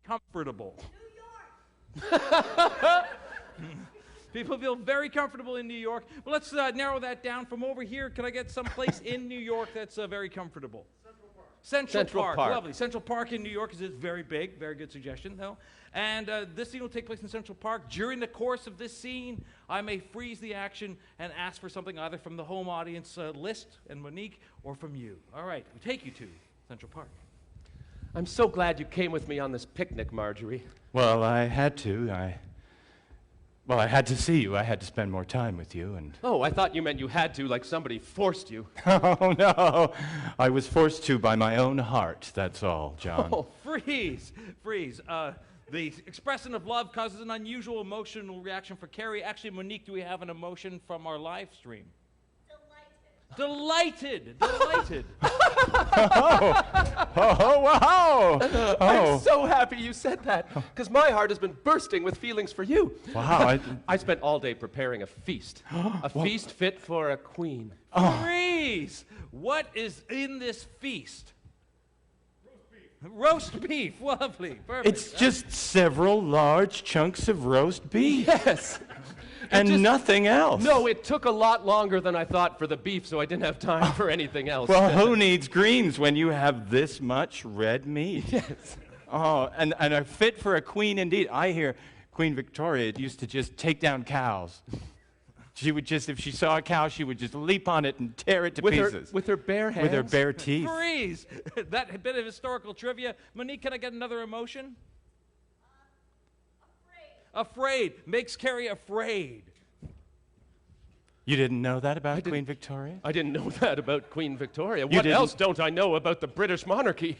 comfortable? People feel very comfortable in New York. Well, let's narrow that down from over here. Can I get some place in New York that's very comfortable? Central Park. Lovely. Central Park in New York is very big. Very good suggestion, though. And this scene will take place in Central Park. During the course of this scene, I may freeze the action and ask for something either from the home audience list and Monique or from you. All right, we take you to Central Park. I'm so glad you came with me on this picnic, Marjorie. Well, I had to. I had to see you. I had to spend more time with you, and... Oh, I thought you meant you had to, like somebody forced you. Oh, no. I was forced to by my own heart, that's all, John. Oh, freeze. The expression of love causes an unusual emotional reaction for Kerry. Actually, Monique, do we have an emotion from our live stream? Delighted. Wow. I'm so happy you said that, because my heart has been bursting with feelings for you. Wow. I spent all day preparing a feast. A feast fit for a queen. Freeze! What is in this feast? Roast beef. Lovely. Perfect. It's just several large chunks of roast beef. Yes. And nothing else. No, it took a lot longer than I thought for the beef, so I didn't have time for anything else. Well, who needs greens when you have this much red meat? Yes. Oh, and a fit for a queen indeed. I hear Queen Victoria used to just take down cows. She would just, if she saw a cow, she would just leap on it and tear it to pieces. With her bare hands? With her bare teeth. Freeze! That bit of historical trivia. Monique, can I get another emotion? Afraid. Makes Kerry afraid. You didn't know that about Queen Victoria? I didn't know that about Queen Victoria. What else don't I know about the British monarchy?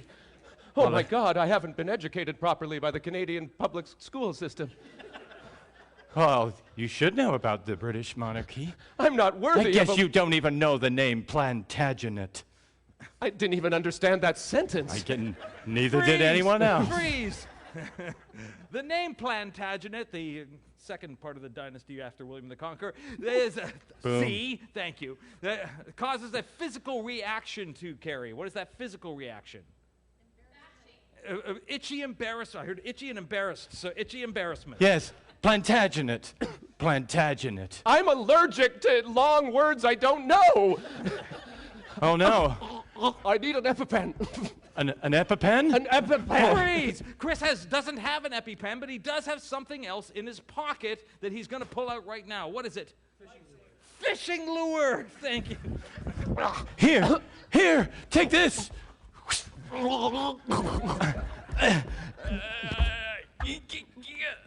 Oh, well, my God, I haven't been educated properly by the Canadian public school system. Well, you should know about the British monarchy. I'm not worthy I guess you don't even know the name Plantagenet. I didn't even understand that sentence. Neither did anyone else. Freeze! The name Plantagenet, the second part of the dynasty after William the Conqueror, is C, thank you, causes a physical reaction to Kerry. What is that physical reaction? Itchy embarrassment. I heard itchy and embarrassed, so itchy embarrassment. Yes, Plantagenet. Plantagenet. I'm allergic to long words I don't know. Oh, no. I need an EpiPen. An EpiPen? An EpiPen. Freeze! Chris doesn't have an EpiPen, but he does have something else in his pocket that he's going to pull out right now. What is it? Fishing lure. Thank you. Here, take this.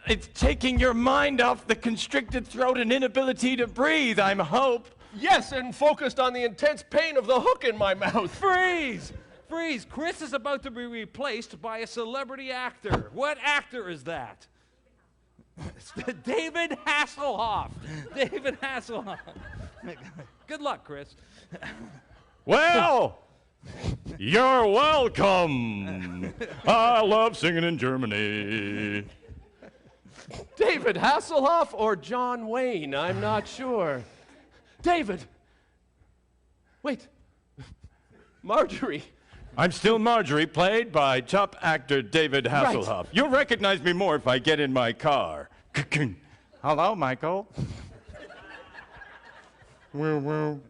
It's taking your mind off the constricted throat and inability to breathe, I hope. Yes, and focused on the intense pain of the hook in my mouth. Freeze! Freeze! Chris is about to be replaced by a celebrity actor. What actor is that? David Hasselhoff. David Hasselhoff. Good luck, Chris. Well, you're welcome. I love singing in Germany. David Hasselhoff or John Wayne? I'm not sure. David! Wait. Marjorie. I'm still Marjorie, played by top actor David Hasselhoff. Right. You'll recognize me more if I get in my car. Hello, Michael. I'm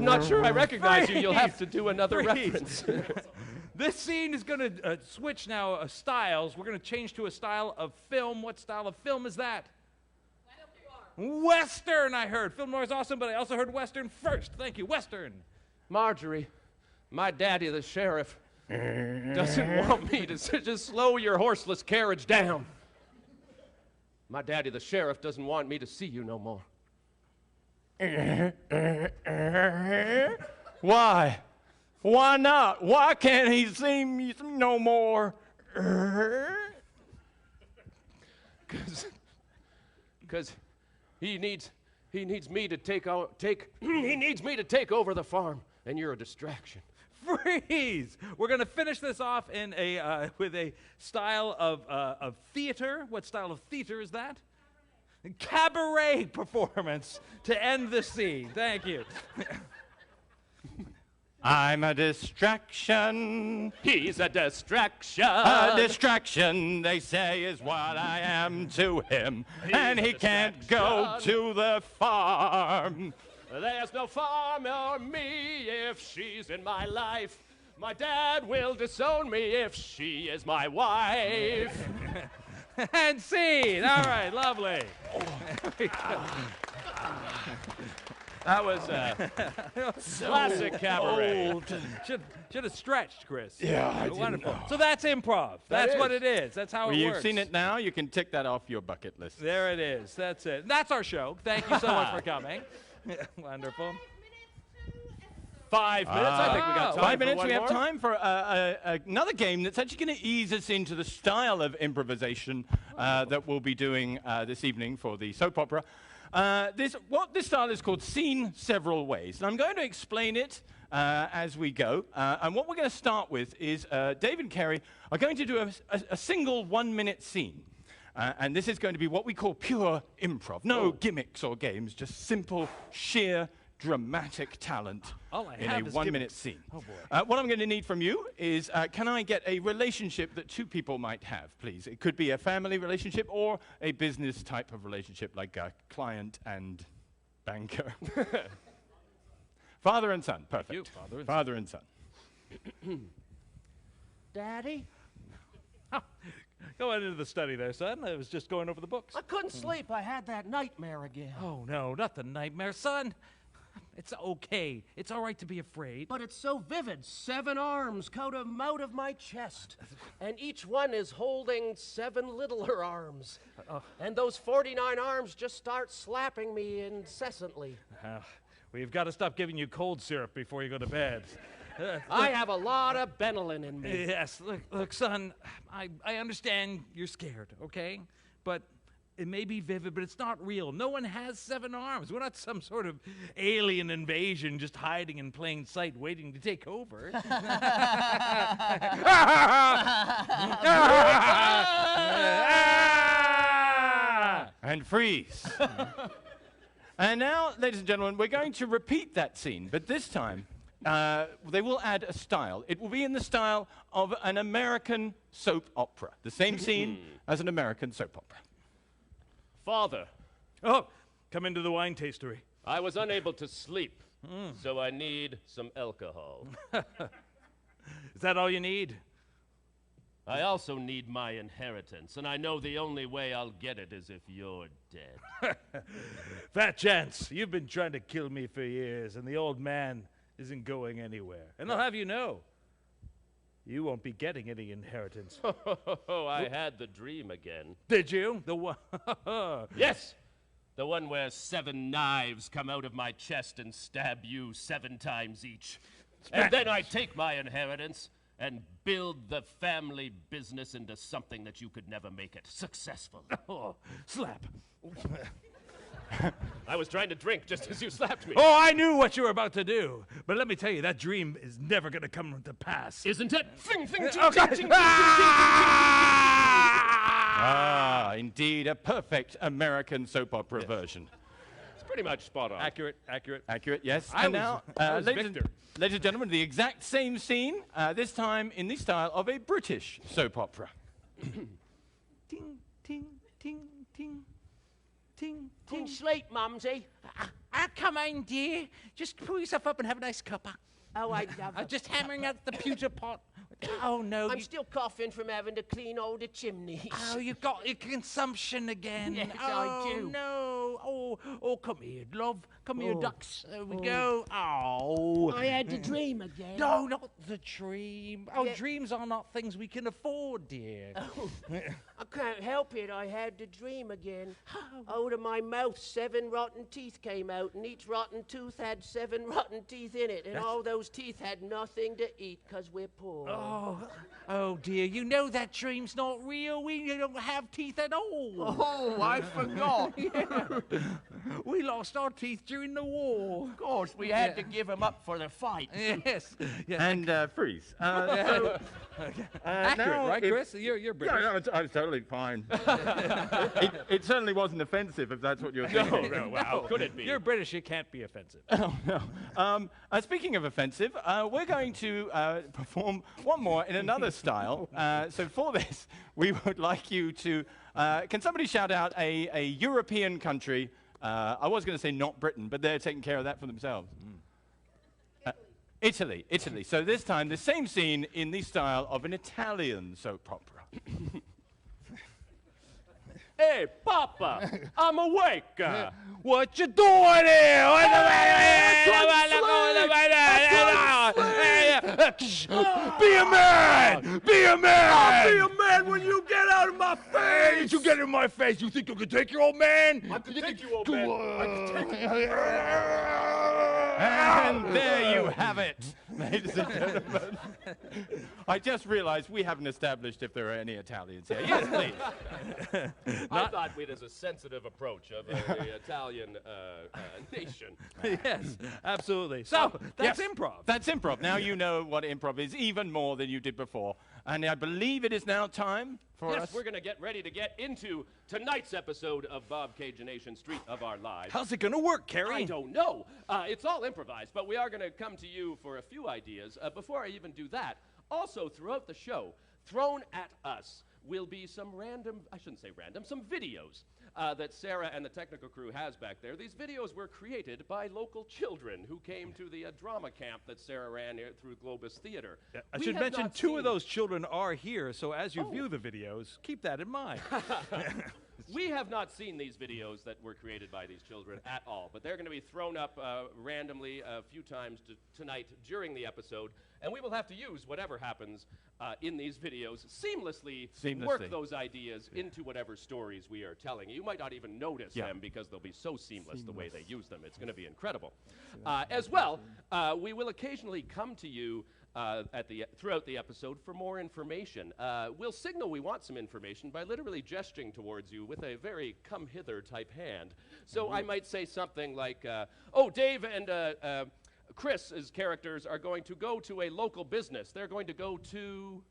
not sure I recognize you. You'll have to do another reference. This scene is going to switch now styles. We're going to change to a style of film. What style of film is that? Western, I heard. Film noir is awesome, but I also heard Western first. Thank you. Western. Marjorie, my daddy, the sheriff, doesn't want me to just slow your horseless carriage down. My daddy, the sheriff, doesn't want me to see you no more. Why? Why not? Why can't he see me no more? Because he needs me to take over the farm, and you're a distraction. Freeze! We're going to finish this off in with a style of theater. What style of theater is that? Cabaret performance to end the scene. Thank you. I'm a distraction. He's a distraction. A distraction, they say, is what I am to him. And he can't go to the farm. There's no farm or me if she's in my life. My dad will disown me if she is my wife. And scene. All right, lovely. That was classic cabaret. Should have stretched, Chris. Yeah, I Wonderful. didn't know. So that's improv. That's what it is. That's how Well, it you've works. seen it now. You can tick that off your bucket list. There it is. That's it. That's our show. Thank you so much for coming. Wonderful. 5 minutes. I think we got time 5 for minutes. one We have more. time for another game that's actually going to ease us into the style of improvisation that we'll be doing this evening for the soap opera. This style is called Seen Several Ways. And I'm going to explain it as we go. And what we're going to start with is Dave and Kerry are going to do a single 1 minute scene. And this is going to be what we call pure improv. No gimmicks or games, just simple, sheer, dramatic talent in a 1 minute scene. Oh, boy. What I'm going to need from you is, can I get a relationship that two people might have, please? It could be a family relationship or a business type of relationship, like a client and banker. Father and son, perfect. you, Father and son. Daddy? Go on into the study there, son. I was just going over the books. I couldn't sleep. I had that nightmare again. Oh, no, not the nightmare, son. It's okay. It's all right to be afraid. But it's so vivid. 7 arms come out of my chest. And each one is holding 7 littler arms. And those 49 arms just start slapping me incessantly. We've got to stop giving you cold syrup before you go to bed. I have a lot of Benylin in me. Yes, look, son, I understand you're scared, okay? But it may be vivid, but it's not real. No one has 7 arms. We're not some sort of alien invasion just hiding in plain sight, waiting to take over. And freeze. And now, ladies and gentlemen, we're going to repeat that scene, but this time they will add a style. It will be in the style of an American soap opera. The same scene as an American soap opera. Father, Oh, come into the wine tastery. I was unable to sleep, so I need some alcohol. Is that all you need? I also need my inheritance, and I know the only way I'll get it is if you're dead. Fat chance. You've been trying to kill me for years, and the old man isn't going anywhere. And I'll have you know, you won't be getting any inheritance. Oh, I had the dream again. Did you? The one. Yes! The one where 7 knives come out of my chest and stab you 7 times each. And then I take my inheritance and build the family business into something that you could never make it successful. Oh, slap. I was trying to drink just as you slapped me. Oh, I knew what you were about to do. But let me tell you, that dream is never going to come to pass. Isn't it? Fing, fing, ting, Okay. ting, ting, ting, ting, ting, ting, ting. Ah, indeed, a perfect American soap opera version. It's pretty much spot on. Accurate. Accurate, yes. I And was- now, I was ladies, Victor. ladies and gentlemen, the exact same scene, this time in the style of a British soap opera. Ting, ting, ting, ting. Ting, Couldn't sleep, Mumsy. come on, dear. Just pull yourself up and have a nice cuppa. Oh, I'm just hammering out the pewter pot. Oh, no. I'm still coughing from having to clean all the chimneys. Oh, you've got your consumption again. Yes, oh, I do. No. Oh, come here, love. Come here, ducks. There we go. Oh. I had the dream again. No, not the dream. Oh, Yeah. dreams are not things we can afford, dear. I can't help it. I had the dream again. Out of my mouth, 7 rotten teeth came out, and each rotten tooth had 7 rotten teeth in it, and all those teeth had nothing to eat because we're poor. Oh, dear. You know that dream's not real. We don't have teeth at all. Oh, I forgot. We lost our teeth during the war. Of course, we had to give him up for the fight. Yes. Yes. And freeze. Accurate, now right, Chris? You're British. Yeah, no, I was totally fine. it certainly wasn't offensive, if that's what you're thinking. No, wow, could it be? You're British. It can't be offensive. Oh, no. Speaking of offensive, we're going to perform one more in another style. So for this, we would like you to, can somebody shout out a European country? I was going to say not Britain, but they're taking care of that for themselves. Italy. So this time, the same scene in the style of an Italian soap opera. Hey, Papa, I'm awake. What you doing here? Be a man! Be a man! I'll be a man when you get out of my face. You get in my face. You think you can take your old man? I can take you, old man. I can take you. And there you have it, ladies and gentlemen. I just realized we haven't established if there are any Italians here. Yes, please. I thought we'd as a sensitive approach of the Italian nation. Yes, absolutely. So, that's improv. That's improv. Now you know what improv is even more than you did before. And I believe it is now time for us. Yes, we're going to get ready to get into tonight's episode of Bobcaygeon-ation, Street of Our Lives. How's it going to work, Kerry? I don't know. It's all improvised, but we are going to come to you for a few ideas. Before I even do that, also throughout the show, thrown at us will be some some videos that Sarah and the technical crew has back there. These videos were created by local children who came to the drama camp that Sarah ran here through Globus Theatre. Yeah, I should mention two of those children are here, so as you view the videos, keep that in mind. We have not seen these videos that were created by these children at all, but they're going to be thrown up randomly a few times tonight during the episode, and we will have to use whatever happens in these videos seamlessly. Work those ideas into whatever stories we are telling. You might not even notice them because they'll be so seamless the way they use them. It's going to be incredible. As well, we will occasionally come to you throughout the episode for more information. We'll signal we want some information by literally gesturing towards you with a very come-hither type hand. So I might say something like, oh, Dave and Chris's characters are going to go to a local business. They're going to go to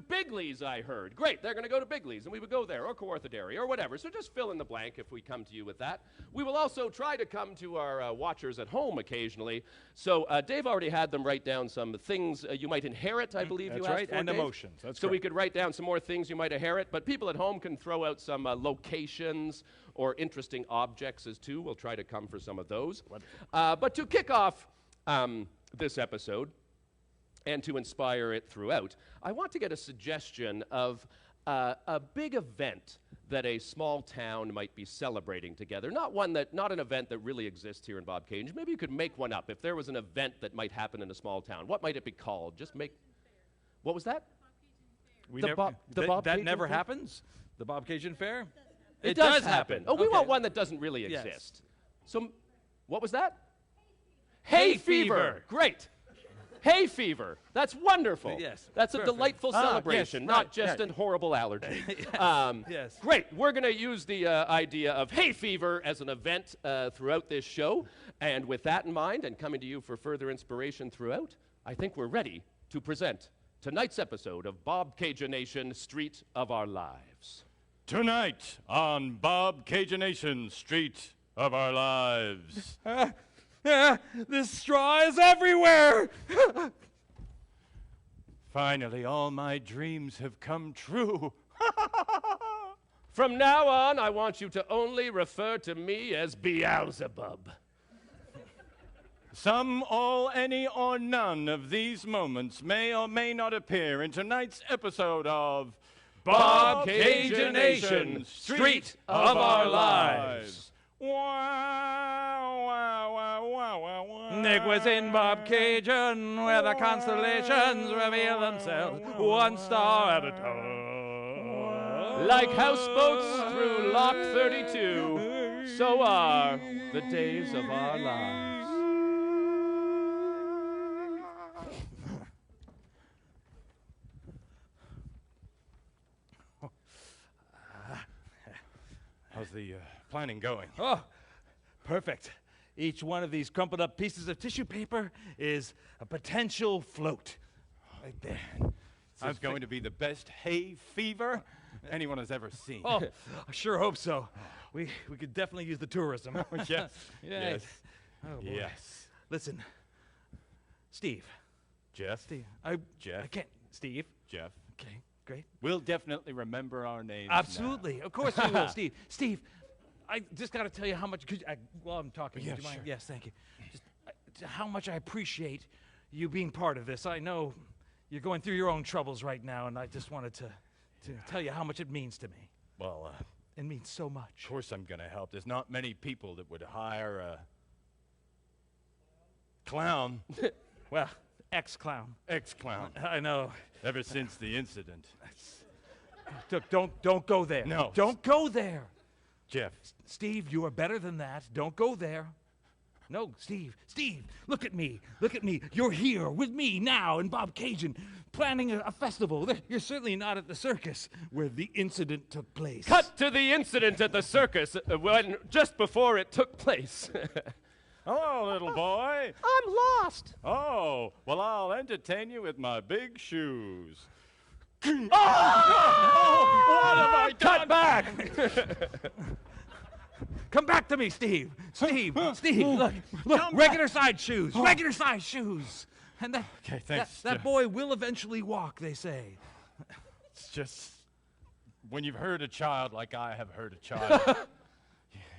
Bigley's, I heard. Great, they're going to go to Bigley's, and we would go there, or Kawarthadary, or whatever. So just fill in the blank if we come to you with that. We will also try to come to our watchers at home occasionally. So Dave already had them write down some things you might inherit, I believe you asked right, for, and Dave. emotions. That's so we could write down some more things you might inherit, but people at home can throw out some locations or interesting objects as too. We'll try to come for some of those. But to kick off this episode, and to inspire it throughout, I want to get a suggestion of a big event that a small town might be celebrating together. Not an event that really exists here in Bobcaygeon. Maybe you could make one up. If there was an event that might happen in a small town, what might it be called? Just make. What was that? That never happens? The Bobcaygeon Fair? It does happen. Oh, we want one that doesn't really exist. Yes. So, what was that? Hay fever. Great. Hay fever. That's wonderful. Yes. That's a delightful celebration, yes, not just a horrible allergy. Yes. Great. We're going to use the idea of hay fever as an event throughout this show. And with that in mind, and coming to you for further inspiration throughout, I think we're ready to present tonight's episode of Bobcaygeon-ation, Street of Our Lives. Tonight on Bobcaygeon-ation, Street of Our Lives. This straw is everywhere! Finally, all my dreams have come true. From now on, I want you to only refer to me as Beelzebub. Some, all, any, or none of these moments may or may not appear in tonight's episode of Bobcaygeon-ation, Street of Our Lives. Nick was in Bobcaygeon, where the constellations reveal themselves one star at a time. Like houseboats through Lock 32, so are the days of our lives. How's the planning going? Oh, perfect. Each one of these crumpled up pieces of tissue paper is a potential float. Right there. This is going to be the best hay fever anyone has ever seen. Oh, I sure hope so. We could definitely use the tourism. Yes. Yeah. Yes. Oh, boy. Yes. Listen, Steve. Jeff. Steve. Jeff. I can't. Steve. Jeff. Okay, great. We'll definitely remember our names. Absolutely. Of course we will, Steve. Steve, I just got to tell you how much, while I'm talking, Yeah, would you mind? sure. Yes, thank you. Just how much I appreciate you being part of this. I know you're going through your own troubles right now, and I just wanted to tell you how much it means to me. Well, It means so much. of course I'm going to help. There's not many people that would hire a clown, Well, ex-clown. ex-clown, I know. ever since the incident. Don't go there. No. Don't go there. Jeff. Steve, you are better than that. Don't go there. No, Steve, look at me. Look at me. You're here with me now in Bobcaygeon, planning a festival. You're certainly not at the circus where the incident took place. Cut to the incident at the circus just before it took place. Hello, little boy. I'm lost. Oh, well, I'll entertain you with my big shoes. What have I done? Cut back! Come back to me, Steve. Steve, look, regular size shoes, regular size shoes. And Okay, thanks, that Jeff. boy will eventually walk, they say. It's just when you've hurt a child like I have hurt a child,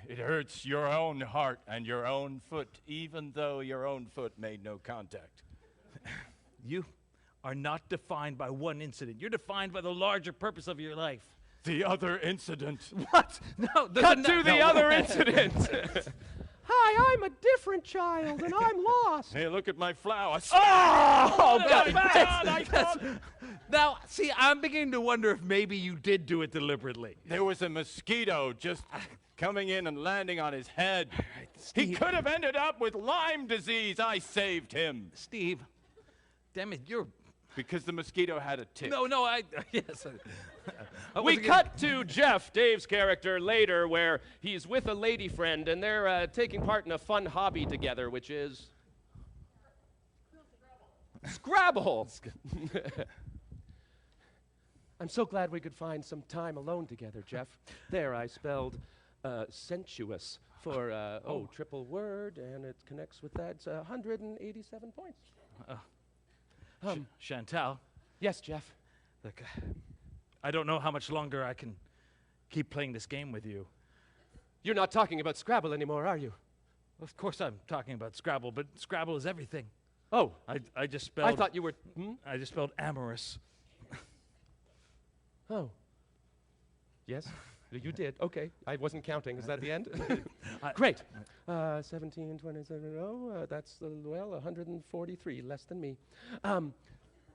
it hurts your own heart and your own foot, even though your own foot made no contact. You are not defined by one incident. You're defined by the larger purpose of your life. The other incident. What? No. Cut to the other incident. Hi, I'm a different child, and I'm lost. Hey, look at my flowers. Oh, my God, I thought Now, see, I'm beginning to wonder if maybe you did do it deliberately. there was a mosquito just coming in and landing on his head. He Steve. could have ended up with Lyme disease. I saved him Steve, damn it, you're... because the mosquito had a tick. No, yes. I We wasn't gonna- cut to Jeff, Dave's character, later where he's with a lady friend and they're taking part in a fun hobby together, which is Scrabble. I'm so glad we could find some time alone together, Jeff. There, I spelled sensuous for, triple word, and it connects with that. It's 187 points. Chantal, Yes, Jeff. look, I don't know how much longer I can keep playing this game with you. You're not talking about Scrabble anymore, are you? Of course I'm talking about Scrabble, but Scrabble is everything. Oh, I just spelled... I thought you were... I just spelled amorous. Oh. Yes, you did. Okay, I wasn't counting. Is that the end? Great. 17, 27, that's, 143, less than me.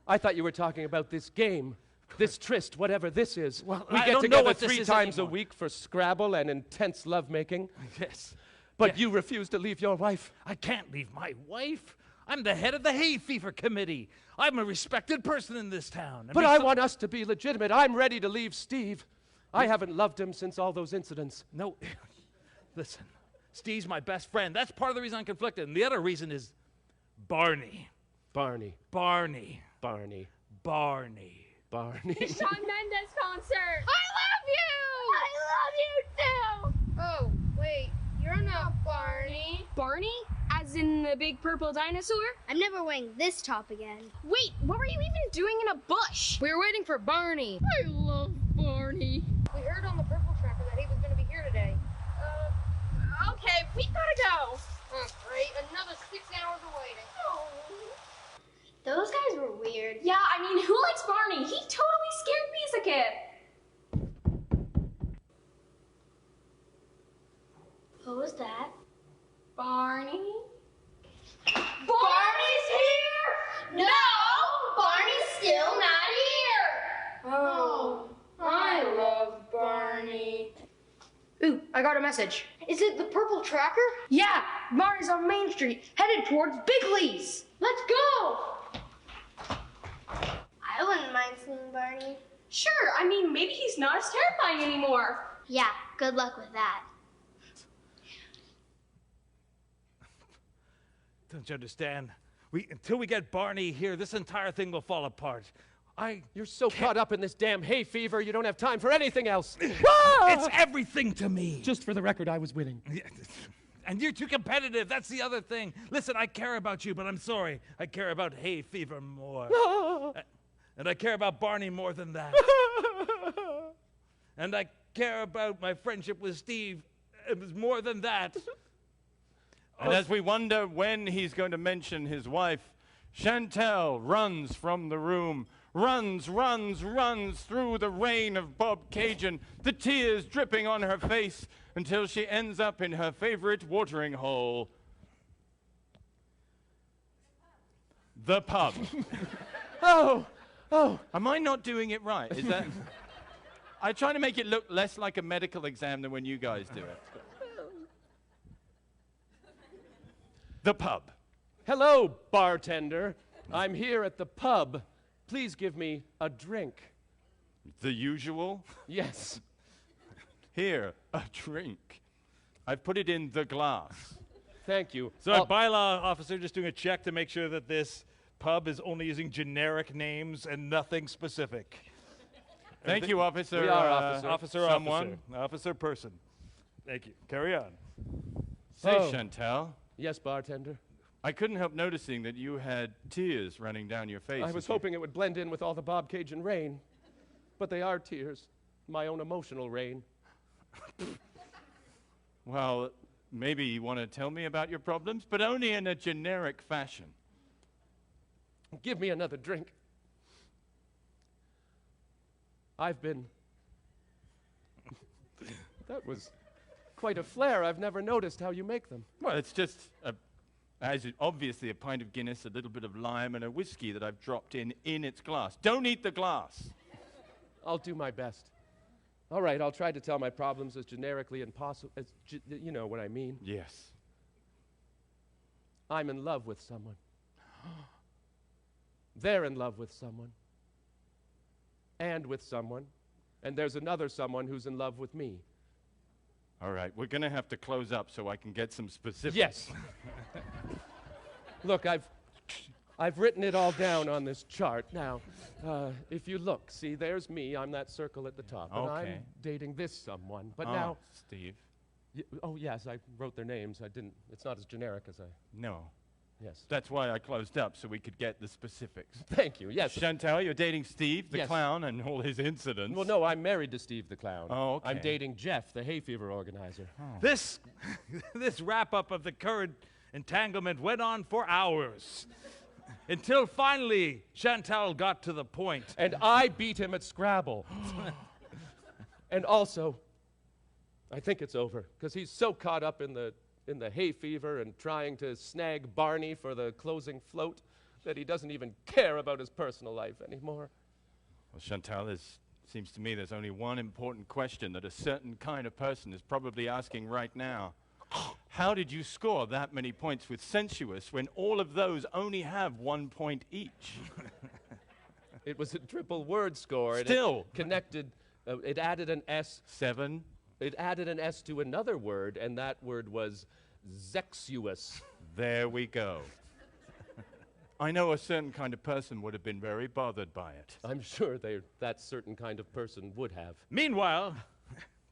I thought you were talking about this game, this tryst, whatever this is. Well, we I get don't know together what this 3 is times anymore. a week for Scrabble and intense lovemaking, Yes. but you refuse to leave your wife. I can't leave my wife. I'm the head of the hay fever committee. I'm a respected person in this town. But I want us to be legitimate. I'm ready to leave Steve. I haven't loved him since all those incidents. No, listen. Steve's my best friend. That's part of the reason I'm conflicted. And the other reason is Barney. Barney. Barney. Barney. Barney. Barney. The Shawn Mendes concert. I love you! Oh, wait, you're not Barney. Barney? As in the big purple dinosaur? I'm never wearing this top again. Wait, what were you even doing in a bush? We were waiting for Barney. I love Barney. We heard on the purple tracker that he was going to be here today. Okay, we gotta go. Oh, great, another 6 hours of waiting. Those guys were weird. Yeah, I mean, who likes Barney? He totally scared me as a kid. What was that? Barney? Barney's here! No! Barney's still not here! Oh, I love Barney. Ooh, I got a message. Is it the purple tracker? Yeah, Barney's on Main Street, headed towards Bigley's. Let's go! I wouldn't mind seeing Barney. Sure, I mean, maybe he's not as terrifying anymore. Yeah, Good luck with that. Don't you understand? Until we get Barney here, this entire thing will fall apart. You're so caught up in this damn hay fever, you don't have time for anything else. It's everything to me. Just for the record, I was winning. And you're too competitive. That's the other thing. Listen, I care about you, but I'm sorry. I care about hay fever more. And I care about Barney more than that. And I care about my friendship with Steve. It was more than that. And as we wonder when he's going to mention his wife, Chantel runs from the room, runs through the rain of Bobcaygeon, the tears dripping on her face until she ends up in her favorite watering hole, the pub. Oh. Am I not doing it right? Is that? I try to make it look less like a medical exam than when you guys do it. The pub. Hello, bartender. I'm here at the pub. Please give me a drink. The usual? Yes. Here, a drink. I've put it in the glass. Thank you. So our bylaw officer just doing a check to make sure that this pub is only using generic names and nothing specific. Thank you, officer. We are officer. Officer, someone. officer person. Thank you. Carry on. Say, Oh. Chantel, Yes, bartender. I couldn't help noticing that you had tears running down your face. I was hoping it would blend in with all the Bobcaygeon rain. But they are tears. My own emotional rain. Well, maybe you want to tell me about your problems, but only in a generic fashion. Give me another drink. I've been... That was quite a flare. I've never noticed how you make them. Well, it's just, obviously a pint of Guinness, a little bit of lime, and a whiskey that I've dropped in its glass. Don't eat the glass. I'll do my best. All right, I'll try to tell my problems as generically and possible as you know what I mean. Yes. I'm in love with someone. They're in love with someone. And with someone. And there's another someone who's in love with me. All right, we're going to have to close up so I can get some specifics. Yes. Look, I've written it all down on this chart. Now, if you look, see, there's me. I'm that circle at the top. And Okay. I'm dating this someone. But Oh, now... Steve. Oh, yes, I wrote their names. I didn't... It's not as generic as I... No. Yes. That's why I closed up, so we could get the specifics. Thank you. Yes. Chantel, you're dating Steve, the Yes. clown, and all his incidents. Well, no, I'm married to Steve the Clown. Oh, okay. I'm dating Jeff, the hay fever organizer. This wrap-up of the current entanglement went on for hours. Until finally, Chantal got to the point. And I beat him at Scrabble. And also, I think it's over, because he's so caught up in the hay fever and trying to snag Barney for the closing float that he doesn't even care about his personal life anymore. Well, Chantal, seems to me there's only one important question that a certain kind of person is probably asking right now. How did you score that many points with sensuous when all of those only have 1 point each? It was a triple word score. Still. And it connected, it added an S. 7. It added an S to another word, and that word was sexuous. There we go. I know a certain kind of person would have been very bothered by it. I'm sure that certain kind of person would have. Meanwhile,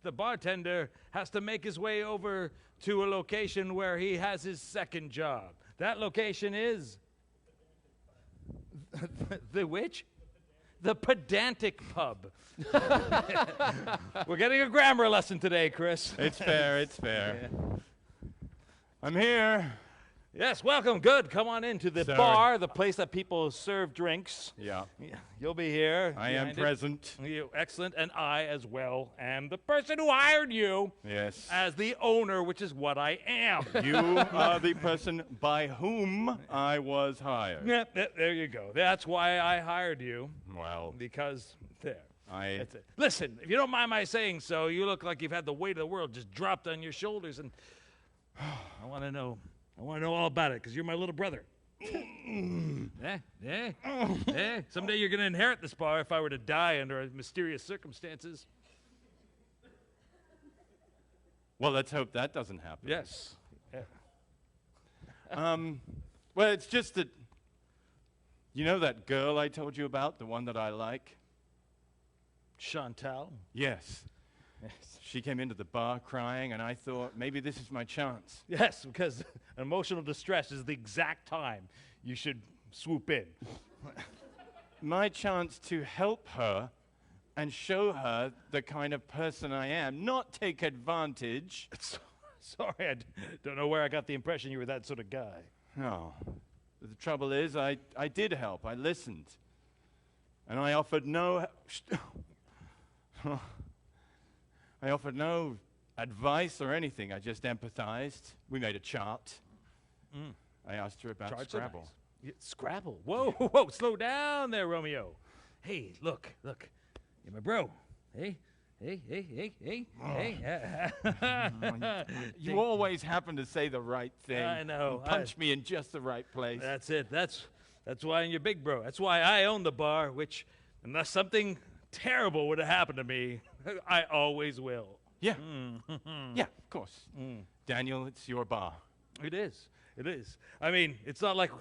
the bartender has to make his way over to a location where he has his second job. That location is... the which? The Pedantic Pub. We're getting a grammar lesson today, Chris. It's fair, it's fair. I'm here. Yes, welcome. Good. Come on into the Sorry. bar, the place that people serve drinks. Yeah. You'll be here. I am behind it. present. Excellent. And I as well am the person who hired you Yes. as the owner, which is what I am. You are the person by whom I was hired. Yeah, there you go. That's why I hired you, Well, because there. I... That's it. Listen, if you don't mind my saying so, you look like you've had the weight of the world just dropped on your shoulders, and I want to know all about it, because you're my little brother. Someday you're going to inherit this bar if I were to die under mysterious circumstances. Well, let's hope that doesn't happen. Yes. Yeah. Well, it's just that, you know that girl I told you about, the one that I like? Chantal? Yes. She came into the bar crying, and I thought, maybe this is my chance. Yes, because emotional distress is the exact time you should swoop in. My chance to help her and show her the kind of person I am, not take advantage. Sorry, I don't know where I got the impression you were that sort of guy. No. The trouble is, I did help. I listened. And I offered no... I offered no advice or anything. I just empathized. We made a chart. I asked her about Scrabble. Yeah, Scrabble? Whoa, whoa, slow down there, Romeo. Hey, look. You're my bro. Hey. You always happen to say the right thing. I know. Punch me in just the right place. That's it. That's why I'm your big bro. That's why I own the bar, which, unless something terrible would have happened to me, I always will. Yeah. Yeah, of course. Daniel, it's your bar. It is. I mean, it's not like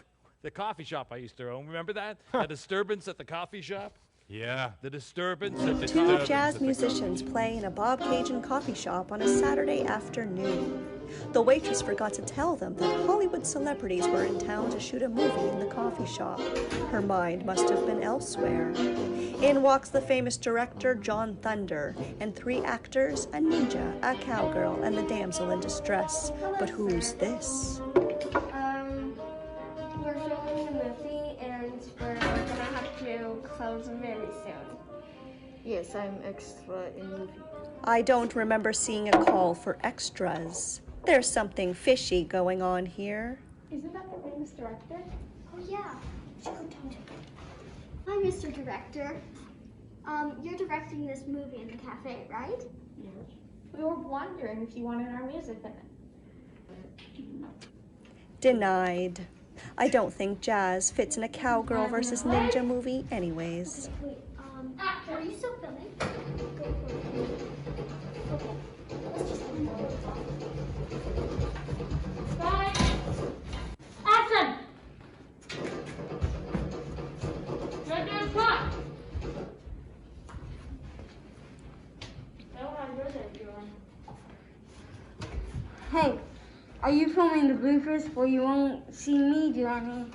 the coffee shop I used to own. Remember that? The disturbance at the coffee shop? Yeah. The disturbance at the Two jazz musicians play in a Bobcaygeon coffee shop on a Saturday afternoon. The waitress forgot to tell them that Hollywood celebrities were in town to shoot a movie in the coffee shop. Her mind must have been elsewhere. In walks the famous director John Thunder, and 3 actors, a ninja, a cowgirl, and the damsel in distress. But who's this? We're filming a movie and we're gonna have to close very soon. Yes, I'm extra in movie. I don't remember seeing a call for extras. There's something fishy going on here. Isn't that the famous director? Oh yeah. Should go talk to him. Hi, Mr. Director. You're directing this movie in the cafe, right? Yes. We were wondering if you wanted our music in it. Denied. I don't think jazz fits in a cowgirl versus ninja movie anyways. Wait, are you still filming? Go for it. Okay. Let's just Bye. Action! You're doing fine. Hey, are you filming the bloopers where you won't see me do any?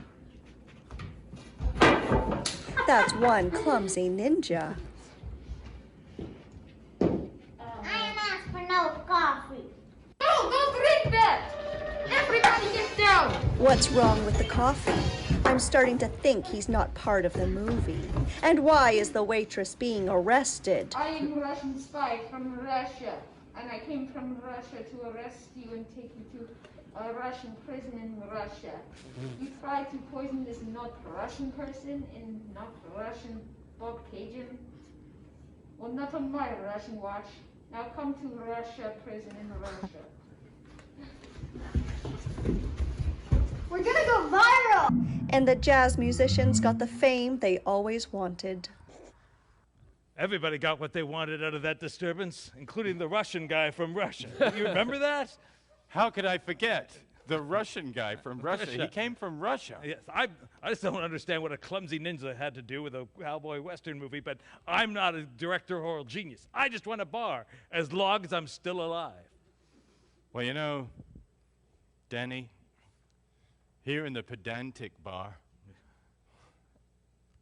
That's one clumsy ninja. I am asked for no coffee. No, don't drink that! Everybody get down! What's wrong with the coffee? I'm starting to think he's not part of the movie. And why is the waitress being arrested? I am a Russian spy from Russia, and I came from Russia to arrest you and take you to a Russian prison in Russia. You tried to poison this not Russian person in not Russian Bobcaygeon. Well, not on my Russian watch. Now come to Russia prison in Russia. We're gonna go viral! And the jazz musicians got the fame they always wanted. Everybody got what they wanted out of that disturbance, including the Russian guy from Russia. You remember that? How could I forget? The Russian guy from Russia. He came from Russia. Yes, I just don't understand what a clumsy ninja had to do with a cowboy western movie, but I'm not a directorial genius. I just want a bar, as long as I'm still alive. Well, you know, Danny, here in the pedantic bar,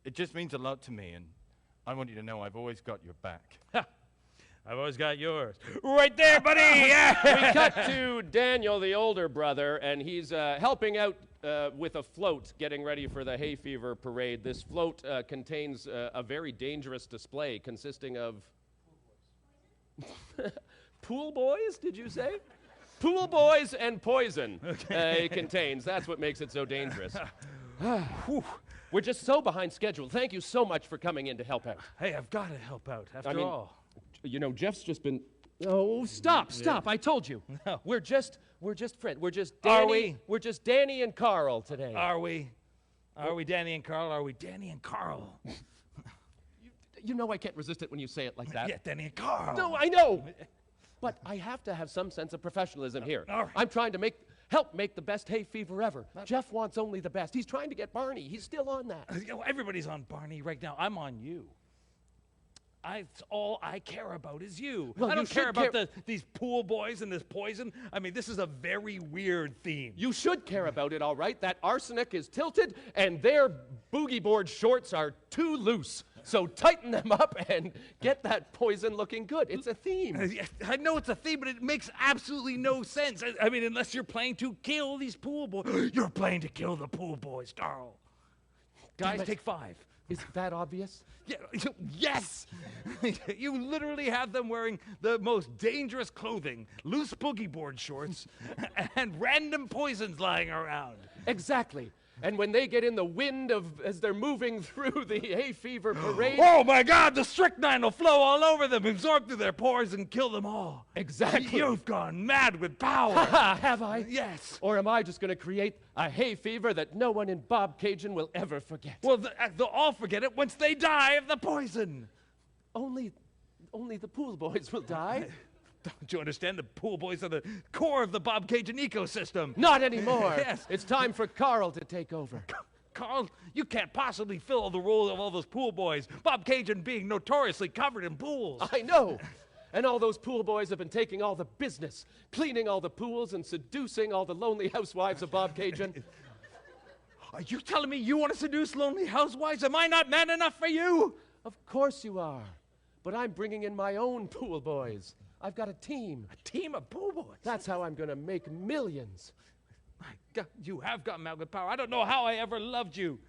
it just means a lot to me, and I want you to know I've always got your back. I've always got yours. Right there, buddy! Yeah! We cut to Daniel, the older brother, and he's helping out with a float, getting ready for the hay fever parade. This float contains a very dangerous display consisting of... Pool boys, did you say? Pool boys and poison it contains. That's what makes it so dangerous. We're just so behind schedule. Thank you so much for coming in to help out. Hey, I've got to help out, after all. You know, Jeff's just been... Oh, stop. I told you. No. We're just friends. We're just Danny. Are we? We're just Danny and Carl today. Are we? Are we Danny and Carl? Are we Danny and Carl? You know I can't resist it when you say it like that. Yeah, Danny and Carl. No, I know. But I have to have some sense of professionalism here. All right. I'm trying to help make the best hay fever ever. Jeff wants only the best. He's trying to get Barney. He's still on that. Everybody's on Barney right now. I'm on you. It's all I care about is you. Well, I you don't care should about these pool boys and this poison. I mean, this is a very weird theme. You should care about it, all right. That arsenic is tilted, and their boogie board shorts are too loose. So tighten them up and get that poison looking good. It's a theme. I know it's a theme, but it makes absolutely no sense. I mean, unless you're playing to kill these pool boys. You're playing to kill the pool boys, Darl. Guys, take 5. Is that obvious? Yeah, yes! You literally have them wearing the most dangerous clothing, loose boogie board shorts, and random poisons lying around. Exactly. And when they get in the wind as they're moving through the hay fever parade... Oh my God, the strychnine will flow all over them, absorb through their pores, and kill them all. Exactly. You've gone mad with power. Have I? Yes. Or am I just going to create a hay fever that no one in Bobcaygeon will ever forget? Well, they'll all forget it once they die of the poison. Only the pool boys will die. Don't you understand? The pool boys are the core of the Bobcaygeon ecosystem. Not anymore. Yes. It's time for Carl to take over. Carl, you can't possibly fill the role of all those pool boys. Bobcaygeon being notoriously covered in pools. I know. And all those pool boys have been taking all the business, cleaning all the pools and seducing all the lonely housewives of Bobcaygeon. Are you telling me you want to seduce lonely housewives? Am I not man enough for you? Of course you are. But I'm bringing in my own pool boys. I've got a team. A team of pool boys? That's how I'm going to make millions. My God, you have got mad with power. I don't know how I ever loved you.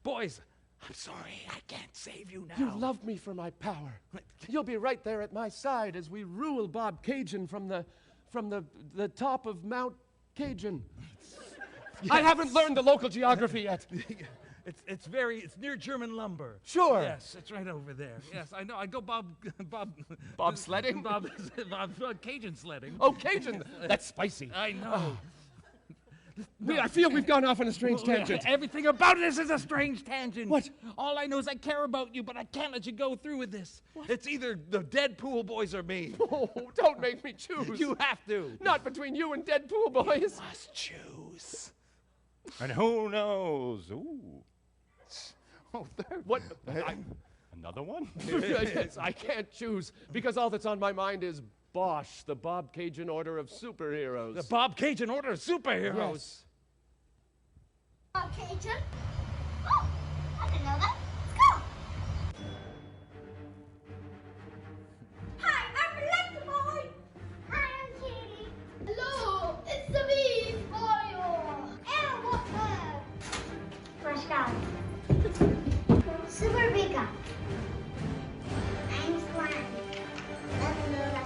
Boys, I'm sorry. I can't save you now. You love me for my power. You'll be right there at my side as we rule Bobcaygeon from the top of Mount Cajun. Yes. I haven't learned the local geography yet. It's near German lumber. Sure. Yes, it's right over there. Yes, I know. I go Bob sledding? Bob Cajun sledding. Oh, Cajun. That's spicy. I know. I feel we've gone off on a strange tangent. Everything about this is a strange tangent. What? All I know is I care about you, but I can't let you go through with this. What? It's either the dead pool boys or me. Oh, don't make me choose. You have to. Not between you and dead pool boys. You must choose. And who knows? Ooh. Oh, what? Another one? Yes, I can't choose because all that's on my mind is Bosch, the Bobcaygeon Order of Superheroes. The Bobcaygeon Order of Superheroes? Yes. Bobcaygeon? Oh, I didn't know that. Let's go. Hi, I'm Electro Boy. Hi, I'm Katie. Hello, it's the Beast Boy. And what's that? Fresh guy. Super big guy. I'm Squirm. Let's know that.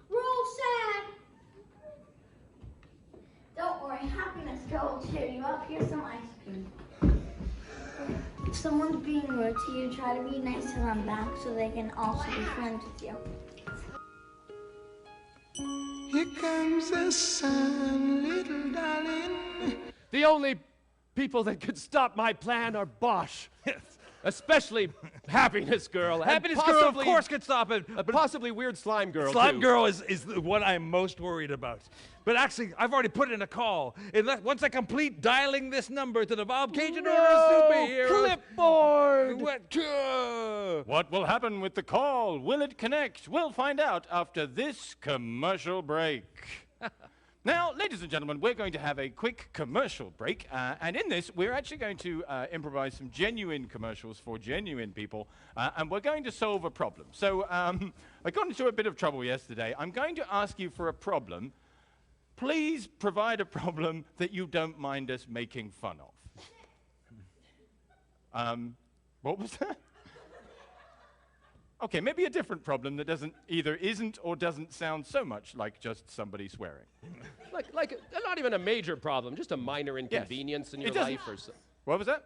We're all sad. Don't worry, happiness will cheer you up. Here's some ice cream. If someone's being rude to you, try to be nice to them back so they can also be friends with you. Here comes the sun, little darling. The only people that could stop my plan are Bosch. Especially Happiness Girl. Happiness Girl, of course, could stop it. But possibly Weird Slime Girl, Slime too. Girl is the one I'm most worried about. But actually, I've already put in a call. Once I complete dialing this number to the Bobcaygeon Order of Superheroes... Clipboard! What will happen with the call? Will it connect? We'll find out after this commercial break. Now, ladies and gentlemen, we're going to have a quick commercial break, and in this, we're actually going to improvise some genuine commercials for genuine people, and we're going to solve a problem. So, I got into a bit of trouble yesterday. I'm going to ask you for a problem. Please provide a problem that you don't mind us making fun of. What was that? Okay, maybe a different problem that isn't or doesn't sound so much like just somebody swearing. Not even a major problem, just a minor inconvenience in your life or so. What was that?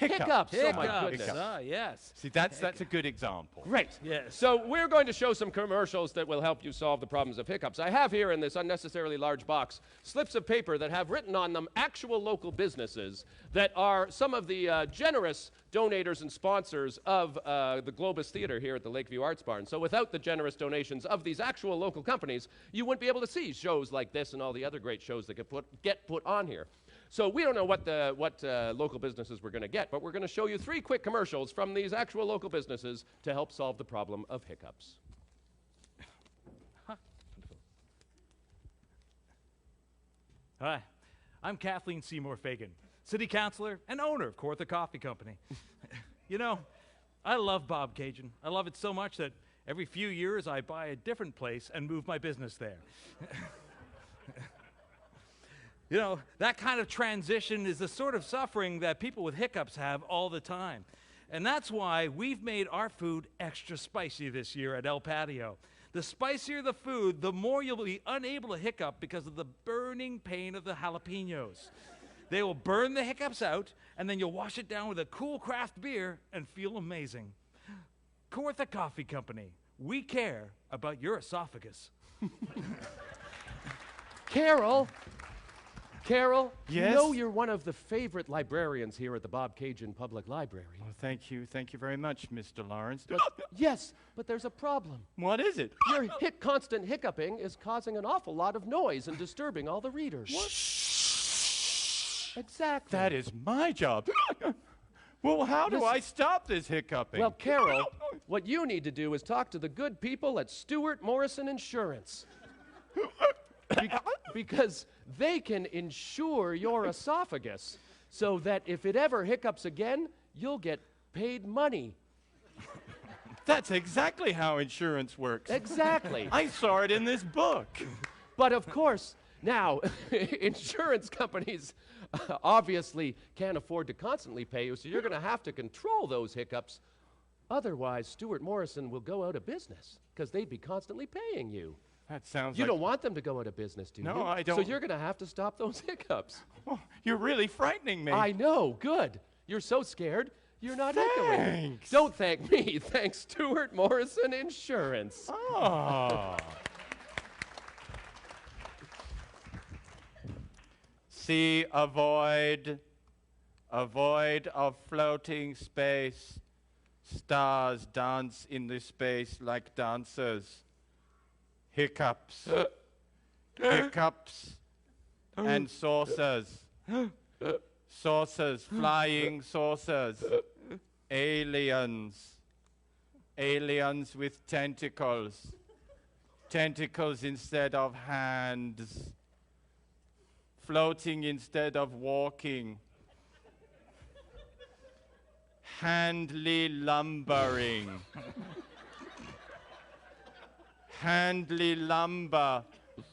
Hiccups. Oh, my Hiccups. goodness. Ah, yes. See, that's a good example. Great. Yes. So we're going to show some commercials that will help you solve the problems of hiccups. I have here in this unnecessarily large box slips of paper that have written on them actual local businesses that are some of the generous donators and sponsors of the Globus Theatre here at the Lakeview Arts Barn. So without the generous donations of these actual local companies, you wouldn't be able to see shows like this and all the other great shows that get put on here. So we don't know what local businesses we're going to get, but we're going to show you 3 quick commercials from these actual local businesses to help solve the problem of hiccups. Hi, I'm Kathleen Seymour Fagan, city councilor and owner of Kawartha Coffee Company. You know, I love Bobcaygeon. I love it so much that every few years I buy a different place and move my business there. You know, that kind of transition is the sort of suffering that people with hiccups have all the time. And that's why we've made our food extra spicy this year at El Patio. The spicier the food, the more you'll be unable to hiccup because of the burning pain of the jalapenos. They will burn the hiccups out, and then you'll wash it down with a cool craft beer and feel amazing. Kawartha Coffee Company, we care about your esophagus. Carol, Yes? you know you're one of the favorite librarians here at the Bobcaygeon Public Library. Well, thank you very much, Mr. Lawrence. Yes, but there's a problem. What is it? Your constant hiccuping is causing an awful lot of noise and disturbing all the readers. What? Exactly. That is my job. Well, how do I stop this hiccuping? Well, Carol, what you need to do is talk to the good people at Stewart Morrison Insurance. Because they can insure your esophagus so that if it ever hiccups again, you'll get paid money. That's exactly how insurance works. Exactly. I saw it in this book. But of course, now, insurance companies obviously can't afford to constantly pay you, so you're going to have to control those hiccups. Otherwise, Stewart Morrison will go out of business because they'd be constantly paying you. That sounds You like... don't want them to go out of business, do you? No, I don't. So you're going to have to stop those hiccups. Oh, you're really frightening me. I know. Good. You're so scared, you're not hiccuping. Thanks. Don't thank me. Thanks Stewart Morrison Insurance. Oh. See a void of floating space. Stars dance in this space like dancers. Hiccups. Hiccups and saucers. Saucers, flying saucers. Aliens. Aliens with tentacles. Tentacles instead of hands. Floating instead of walking. Handly lumbering. Handly lumber,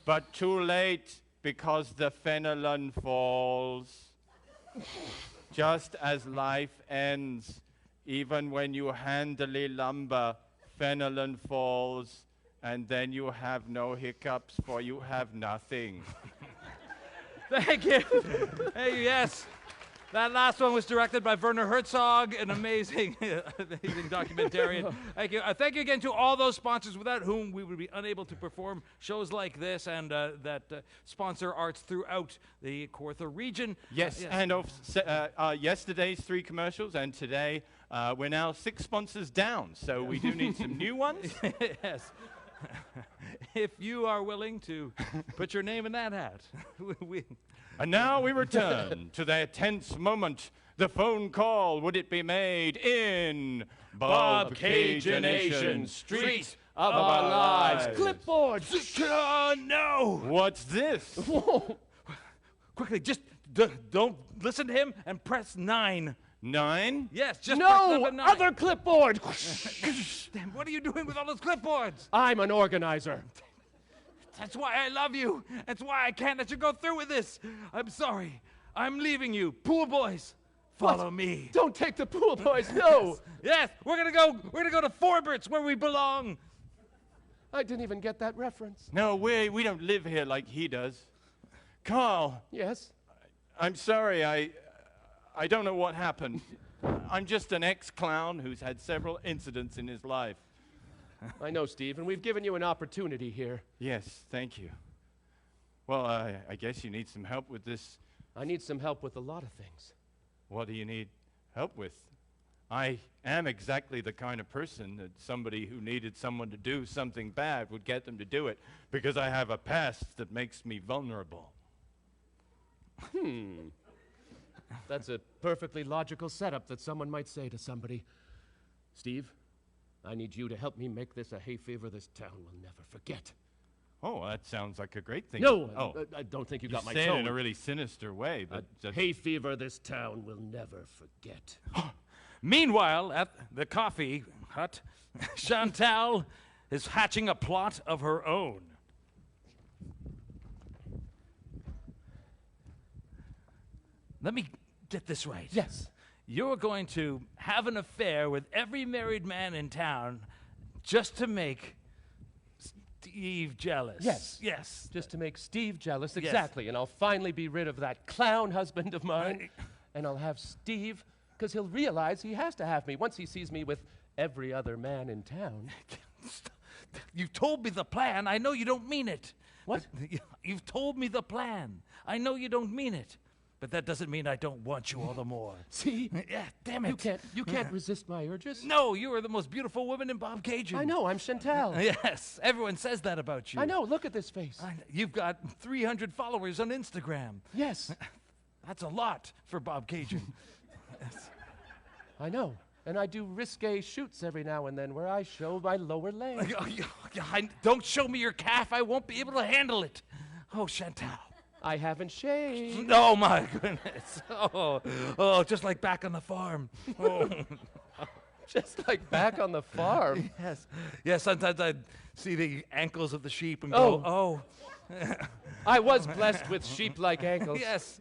but too late because the phenolon falls. Just as life ends, even when you handily lumber, phenolon falls, and then you have no hiccups, for you have nothing. Thank you. Hey, yes. That last one was directed by Werner Herzog, an amazing documentarian. Thank you. Thank you again to all those sponsors without whom we would be unable to perform shows like this and that sponsor arts throughout the Kawartha region. Yes, and of yesterday's 3 commercials, and today we're now 6 sponsors down, so we do need some new ones. Yes. If you are willing to put your name in that hat. And now we return to that tense moment. The phone call, would it be made in Bobcaygeon-ation, street of our lives. Clipboards! No! What's this? Quickly, just don't listen to him and press 9. 9? Yes, just press No! number 9. Other clipboard! Damn, what are you doing with all those clipboards? I'm an organizer. That's why I love you. That's why I can't let you go through with this. I'm sorry. I'm leaving you. Pool boys, follow me. Don't take the pool boys, no! Yes, we're gonna go to Forbert's where we belong. I didn't even get that reference. No, we don't live here like he does. Carl. Yes? I'm sorry, I don't know what happened. I'm just an ex-clown who's had several incidents in his life. I know, Steve, and we've given you an opportunity here. Yes, thank you. Well, I guess you need some help with this. I need some help with a lot of things. What do you need help with? I am exactly the kind of person that somebody who needed someone to do something bad would get them to do it, because I have a past that makes me vulnerable. That's a perfectly logical setup that someone might say to somebody. Steve, I need you to help me make this a hay fever this town will never forget. Oh, that sounds like a great thing. No, I don't think you got my tone. You say it in a really sinister way, but hay fever this town will never forget. Meanwhile, at the coffee hut, Chantal is hatching a plot of her own. Let me get this right. Yes. You're going to have an affair with every married man in town just to make Steve jealous. Yes. Yes. Just to make Steve jealous, Yes. exactly. And I'll finally be rid of that clown husband of mine. And I'll have Steve, because he'll realize he has to have me once he sees me with every other man in town. You've told me the plan. I know you don't mean it. What? You've told me the plan. I know you don't mean it. But that doesn't mean I don't want you all the more. See? Yeah, damn it. You can't resist my urges. No, you are the most beautiful woman in Bobcaygeon. I know, I'm Chantal. Yes, everyone says that about you. I know, look at this face. You've got 300 followers on Instagram. Yes. That's a lot for Bobcaygeon. I know. And I do risque shoots every now and then where I show my lower leg. Don't show me your calf. I won't be able to handle it. Oh, Chantal. I haven't shaved. Oh, my goodness. Oh, just like back on the farm. Oh. Just like back on the farm. Yes. Yeah, sometimes I'd see the ankles of the sheep and go, oh. I was blessed with sheep-like ankles. Yes.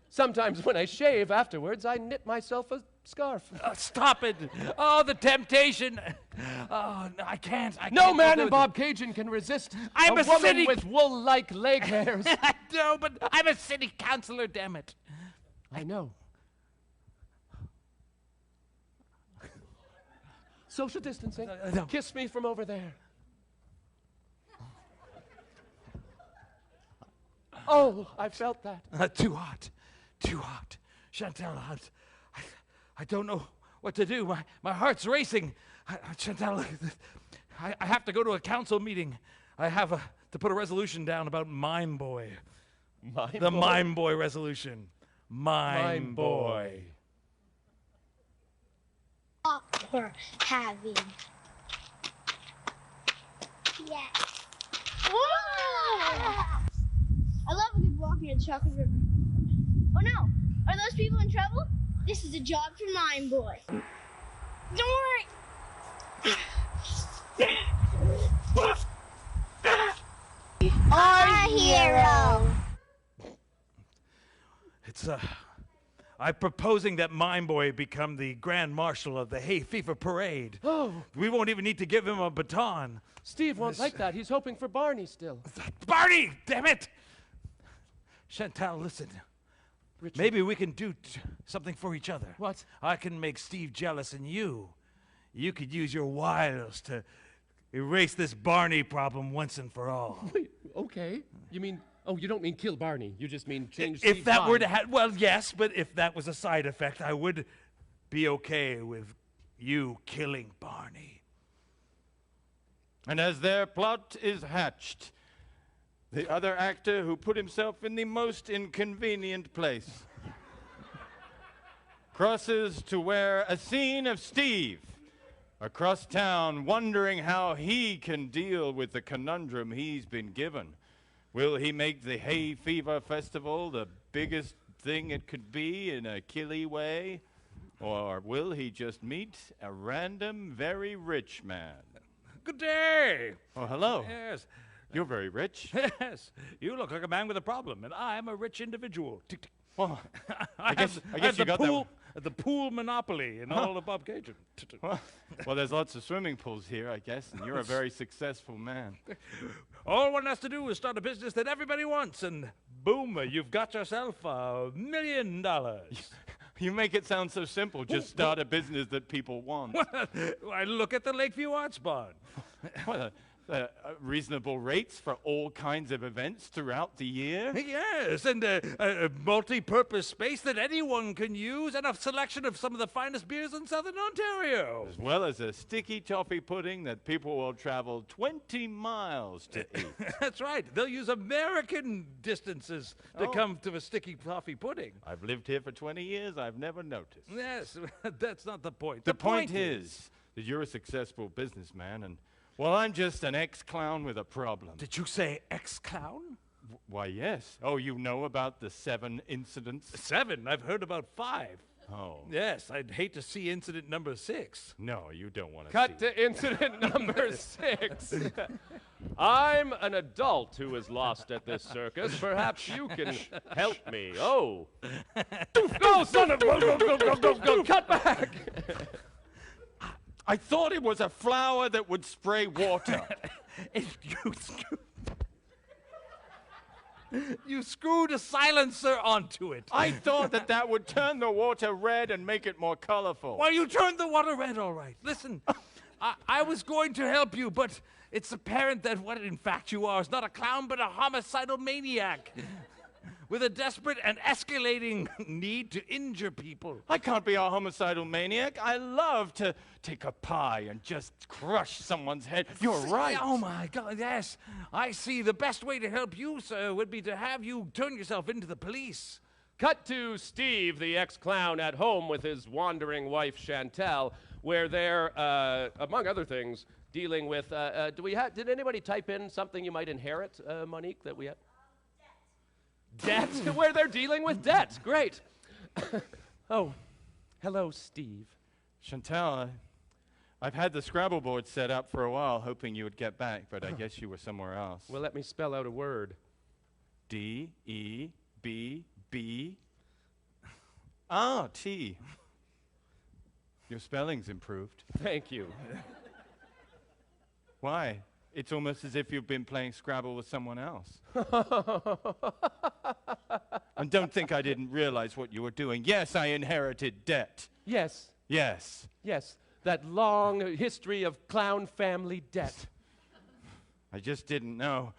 Sometimes when I shave afterwards, I knit myself a scarf. Stop it. Oh, the temptation. Oh, no, I can't. No man in Bobcaygeon can resist I'm a woman city with wool-like leg hairs. I know, but I'm a city councilor, damn it. I know. Social distancing. No. Kiss me from over there. Oh, I felt that. Too hot. Too hot. Chantal, I don't know what to do. My heart's racing. Chantal, I have to go to a council meeting. I have to put a resolution down about Mime Boy. The Mime Boy resolution. Mime Boy. We're having. Yes. I love a good walk near the chocolate river. Oh no! Are those people in trouble? This is a job for Mime Boy. Don't worry! Our hero! It's I'm proposing that Mime Boy become the Grand Marshal of the Hay Fever Parade. Oh. We won't even need to give him a baton. Steve won't like that. He's hoping for Barney still. Barney! Damn it! Chantal, listen. Richard. Maybe we can do something for each other. What? I can make Steve jealous, and you could use your wiles to erase this Barney problem once and for all. Wait, okay. You mean, you don't mean kill Barney. You just mean change If Steve's that mind. were to happen, well, yes, but if that was a side effect, I would be okay with you killing Barney. And as their plot is hatched, the other actor who put himself in the most inconvenient place crosses to where a scene of Steve across town wondering how he can deal with the conundrum he's been given. Will he make the Hay Fever Festival the biggest thing it could be in a killy way? Or will he just meet a random, very rich man? Good day. Oh, hello. Yes. You're very rich. Yes. You look like a man with a problem, and I am a rich individual. Tick, tick. Well, I guess have you got that one. the pool monopoly in all of Bobcaygeon. Well, there's lots of swimming pools here, I guess, and you're a very successful man. All one has to do is start a business that everybody wants, and boom, you've got yourself $1 million. You make it sound so simple. Just start a business that people want. I look at the Lakeview Arts Barn. Well, reasonable rates for all kinds of events throughout the year. Yes, and a multi-purpose space that anyone can use, and a selection of some of the finest beers in Southern Ontario. As well as a sticky toffee pudding that people will travel 20 miles to eat. That's right. They'll use American distances to come to a sticky toffee pudding. I've lived here for 20 years. I've never noticed. Yes, that's not the point. The point is that you're a successful businessman, and well, I'm just an ex-clown with a problem. Did you say ex-clown? Why, yes. Oh, you know about the 7 incidents? 7? I've heard about 5. Oh. Yes, I'd hate to see incident number 6. No, you don't want to Cut to incident number 6. I'm an adult who is lost at this circus. Perhaps you can help me. Oh. Oh, son of a... Cut back! I thought it was a flower that would spray water. You screwed a silencer onto it. I thought that would turn the water red and make it more colorful. Well, you turned the water red, all right. Listen, I was going to help you, but it's apparent that what in fact you are is not a clown, but a homicidal maniac. With a desperate and escalating need to injure people. I can't be a homicidal maniac. I love to take a pie and just crush someone's head. You're right. Oh, my God, yes. I see. The best way to help you, sir, would be to have you turn yourself into the police. Cut to Steve, the ex-clown, at home with his wandering wife, Chantal, where they're, among other things, dealing with, did anybody type in something you might inherit, Monique, that we have? Debt? Where they're dealing with debt. Great. Oh, hello, Steve. Chantal, I've had the Scrabble board set up for a while, hoping you would get back, but I guess you were somewhere else. Well, let me spell out a word. D-E-B-B. T. Your spelling's improved. Thank you. Why? It's almost as if you've been playing Scrabble with someone else. And don't think I didn't realize what you were doing. Yes, I inherited debt. Yes. Yes. Yes, that long history of clown family debt. I just didn't know.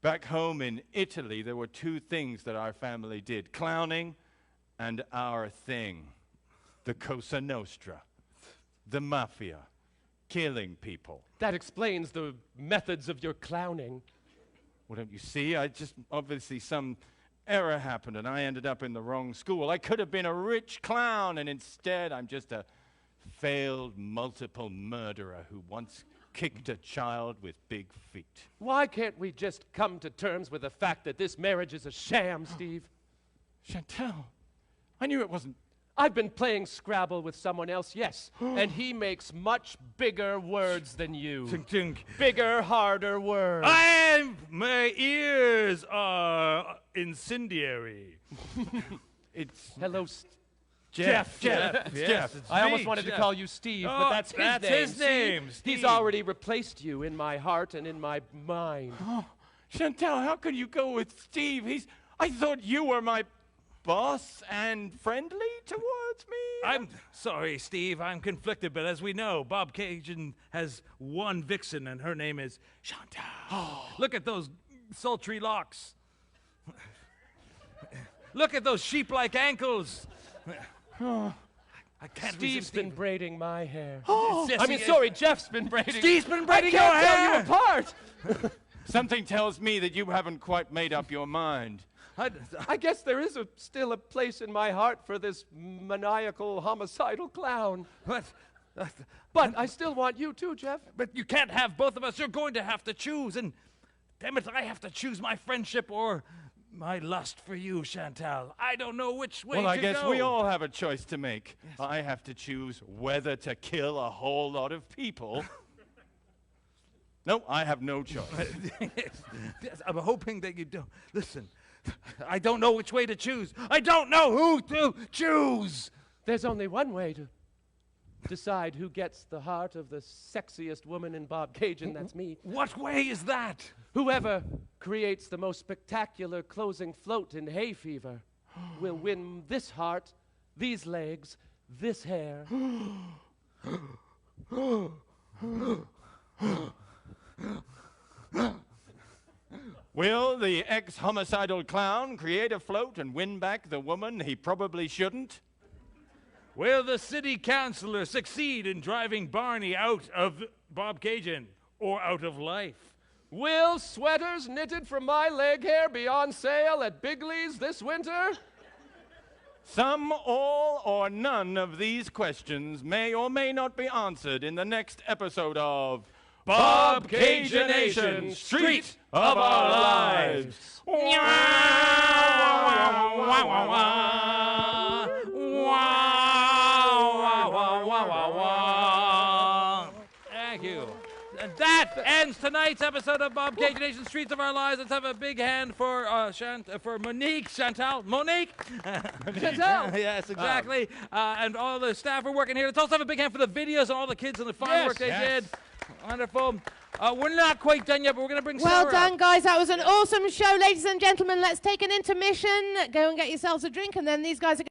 Back home in Italy, there were 2 things that our family did. Clowning and our thing. The Cosa Nostra. The Mafia. Killing people. That explains the methods of your clowning. Well, don't you see? Obviously some error happened and I ended up in the wrong school. I could have been a rich clown, and instead I'm just a failed multiple murderer who once kicked a child with big feet. Why can't we just come to terms with the fact that this marriage is a sham, Steve? Chantal, I knew it wasn't. I've been playing Scrabble with someone else, yes, and he makes much bigger words than you. Tink, tink. Bigger, harder words. My ears are incendiary. It's hello, Jeff. Jeff. I almost wanted to call you Steve, but that's his name. He's already replaced you in my heart and in my mind. Oh, Chantal, how could you go with Steve? I thought you were my boss and friendly towards me. I'm sorry, Steve. I'm conflicted, but as we know, Bobcaygeon has one vixen, and her name is Chantal. Oh. Look at those sultry locks. Look at those sheep-like ankles. Oh. I can't Steve's been braiding my hair. Oh. Sorry, Jeff's been braiding. Steve's been braiding your hair. I can't tell you apart. Something tells me that you haven't quite made up your mind. I guess there is still a place in my heart for this maniacal, homicidal clown. But I still want you too, Jeff. But you can't have both of us. You're going to have to choose. And damn it, I have to choose my friendship or my lust for you, Chantal. I don't know which way to go. Well, I guess we all have a choice to make. Yes. I have to choose whether to kill a whole lot of people. No, I have no choice. Yes, I'm hoping that you don't. Listen. I don't know which way to choose. I don't know who to choose. There's only one way to decide who gets the heart of the sexiest woman in Bobcaygeon. That's me. What way is that? Whoever creates the most spectacular closing float in hay fever will win this heart these legs, this hair. Will the ex-homicidal clown create a float and win back the woman he probably shouldn't? Will the city councilor succeed in driving Barney out of Bobcaygeon or out of life? Will sweaters knitted from my leg hair be on sale at Bigley's this winter? Some, all, or none of these questions may or may not be answered in the next episode of Bobcaygeon-ation, Street of Our Lives. Thank you. And that ends tonight's episode of Bobcaygeon-ation, Streets of Our Lives. Let's have a big hand for Monique, Monique. Chantal. Yes, exactly. And all the staff are working here. Let's also have a big hand for the videos and all the kids and the fine work they did. Wonderful. We're not quite done yet, but we're going to bring Sarah Well done, up. guys. That was an awesome show, ladies and gentlemen. Let's take an intermission. Go and get yourselves a drink, and then these guys are